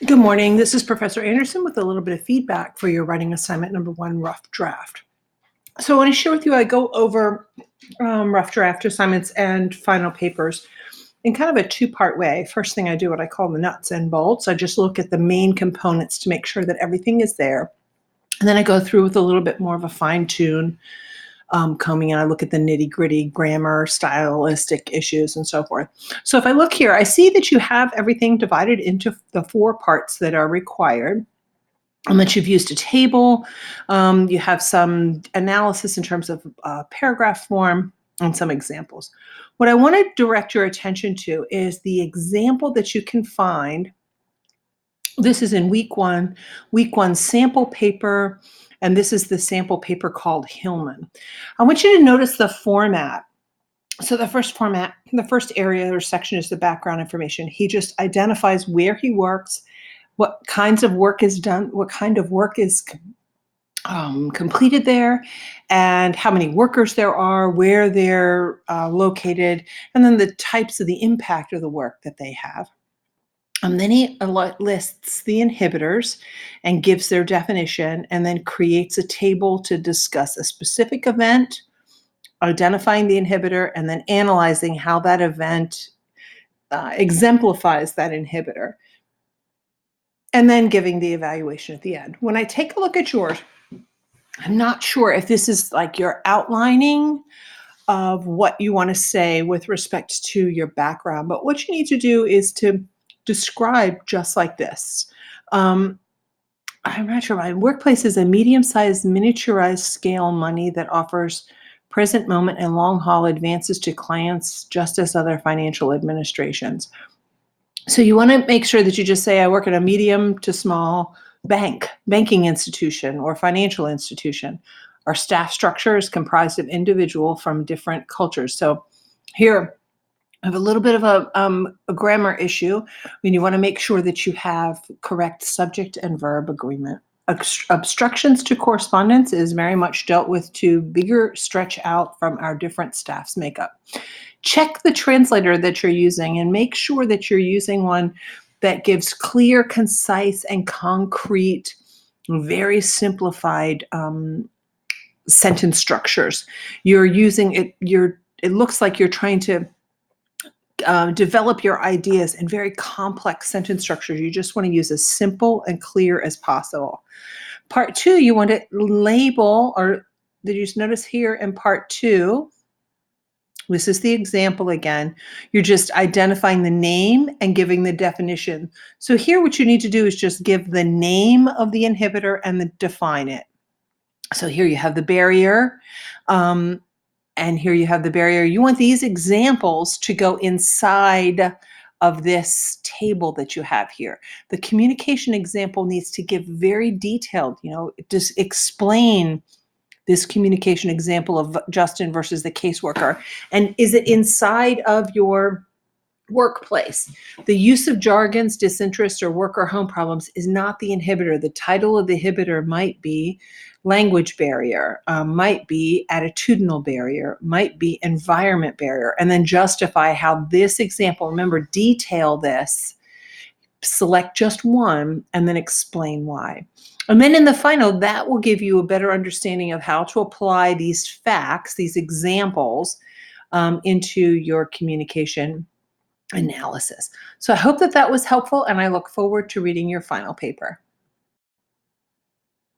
Good morning. This is Professor Anderson with a little bit of feedback for your writing assignment number one, rough draft. So I want to share with you, I go over rough draft assignments and final papers in kind of a two-part way. First thing I do, what I call the nuts and bolts. I just look at the main components to make sure that everything is there. And then I go through with a little bit more of a fine tune combing in. I look at the nitty gritty grammar, stylistic issues, and so forth. So if I look here, I see that you have everything divided into the four parts that are required. And that you've used a table. You have some analysis in terms of paragraph form and some examples. What I want to direct your attention to is the example that you can find. This is in week one sample paper, and this is the sample paper called Hillman. I want you to notice the format. So the first area or section is the background information. He just identifies where he works, what kinds of work is done, what kind of work is completed there, and how many workers there are, where they're located, and then the types of the impact of the work that they have. Then he lists the inhibitors and gives their definition, and then creates a table to discuss a specific event, identifying the inhibitor, and then analyzing how that event exemplifies that inhibitor, and then giving the evaluation at the end. When I take a look at yours, I'm not sure if this is like your outlining of what you want to say with respect to your background, but what you need to do is to describe just like this. I'm not sure. My workplace is a medium-sized, miniaturized scale money that offers present moment and long haul advances to clients, just as other financial administrations. So you want to make sure that you just say, I work at a medium to small banking institution or financial institution. Our staff structure is comprised of individuals from different cultures. So here, I have a little bit of a grammar issue. You want to make sure that you have correct subject and verb agreement. Obstructions to correspondence is very much dealt with to bigger stretch out from our different staff's makeup. Check the translator that you're using and make sure that you're using one that gives clear, concise, and concrete, very simplified sentence structures. You're using it. It looks like you're trying to develop your ideas in very complex sentence structures. You just want to use as simple and clear as possible. Part two, you want to label, or did you notice here in part two, this is the example again, you're just identifying the name and giving the definition. So here what you need to do is just give the name of the inhibitor and then define it. So here you have the barrier. And here you have the barrier. You want these examples to go inside of this table that you have here. The communication example needs to give very detailed, just explain this communication example of Justin versus the caseworker. And is it inside of your workplace? The use of jargons, disinterest, or work or home problems is not the inhibitor. The title of the inhibitor might be language barrier, might be attitudinal barrier, might be environment barrier, and then justify how this example, remember, detail this, select just one, and then explain why. And then in the final, that will give you a better understanding of how to apply these facts, these examples, into your communication analysis. So I hope that was helpful, and I look forward to reading your final paper.